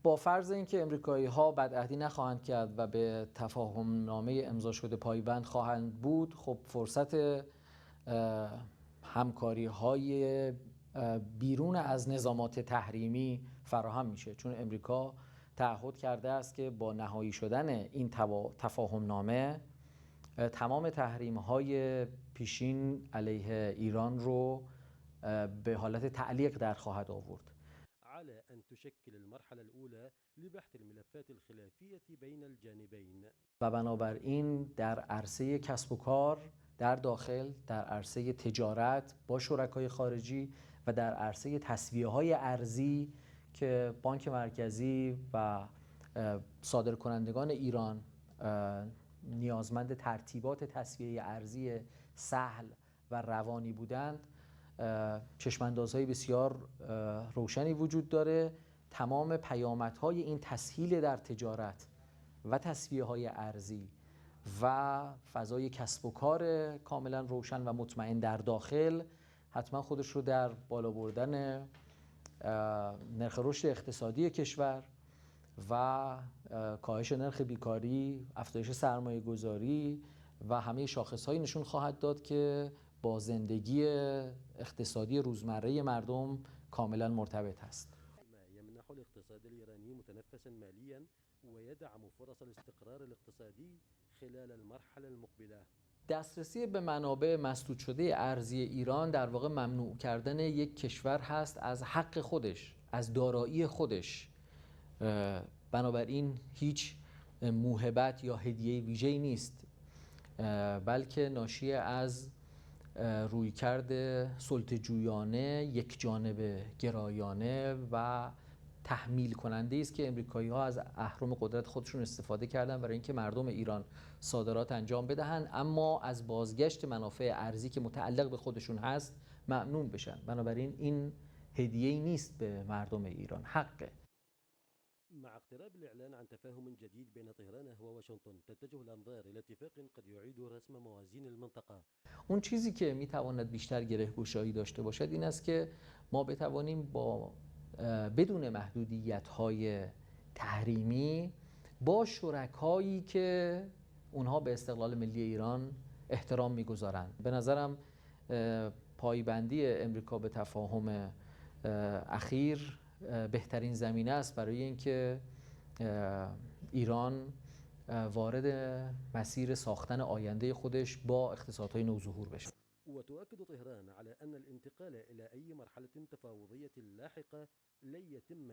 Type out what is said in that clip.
با فرض اینکه امریکایی‌ها بدعهدی نخواهند کرد و به تفاهم نامه امضا شده پایبند خواهند بود، خب فرصت همکاری‌های بیرون از نظامات تحریمی فراهم میشه، چون امریکا تعهد کرده است که با نهایی شدن این تفاهم نامه تمام تحریم‌های پیشین علیه ایران رو به حالت تعلیق در خواهد آورد. على أن تشكل المرحلة الأولى لبحث الملفات الخلافية بين الجانبين. و بنابراین در عرصه کسب و کار در داخل، در عرصه تجارت با شرکای خارجی و در عرصه تسویه‌های ارزی که بانک مرکزی و صادرکنندگان ایران نیازمند ترتیبات تسویه ارزی سهل و روانی بودند، چشم‌اندازهای بسیار روشنی وجود داره. تمام پیامدهای این تسهیل در تجارت و تسویه‌های ارزی و فضای کسب و کار کاملا روشن و مطمئن در داخل حتما خودش رو در بالا بردن نرخ رشد اقتصادی کشور و کاهش نرخ بیکاری، افزایش سرمایه گذاری و همه شاخص‌هایی نشون خواهد داد که با زندگی اقتصادی روزمره مردم کاملا مرتبط است. يمنح الاقتصاد الإيراني متنفسا ماليا ويدعم فرص الاستقرار الاقتصادي خلال المرحلة المقبلة. دسترسی به منابع مسدود شده ارزی ایران در واقع ممنوع کردن یک کشور هست از حق خودش، از دارایی خودش. بنابراین هیچ موهبت یا هدیه ویژه‌ای نیست، بلکه ناشی از رویکرد سلطه‌جویانه، یک جانبه گرایانه و تحمیل کننده است که امریکایی‌ها از اهرم قدرت خودشون استفاده کردن برای اینکه مردم ایران صادرات انجام بدهند، اما از بازگشت منافع ارزی که متعلق به خودشون هست ممنون بشن. بنابراین این هدیه‌ای نیست به مردم ایران، حقه. مع اقتراب الإعلان عن تفاهم جديد بين طهران وواشنطن تتجه الأنظار إلى اتفاق قد يعيد رسم موازين المنطقة. اون چیزی که میتواند بیشتر گره‌گشایی داشته باشد این است که ما بتوانیم با بدون محدودیت‌های تحریمی با شرکایی که اونها به استقلال ملی ایران احترام میگذارند. به نظرم پایبندی امریکا به تفاهم اخیر بهترین زمینه است برای اینکه ایران وارد مسیر ساختن آینده خودش با اقتصادهای نوظهور بشه. وتؤكد طهران على أن الانتقال إلى أي مرحلة تفاوضية لاحقة لن يتم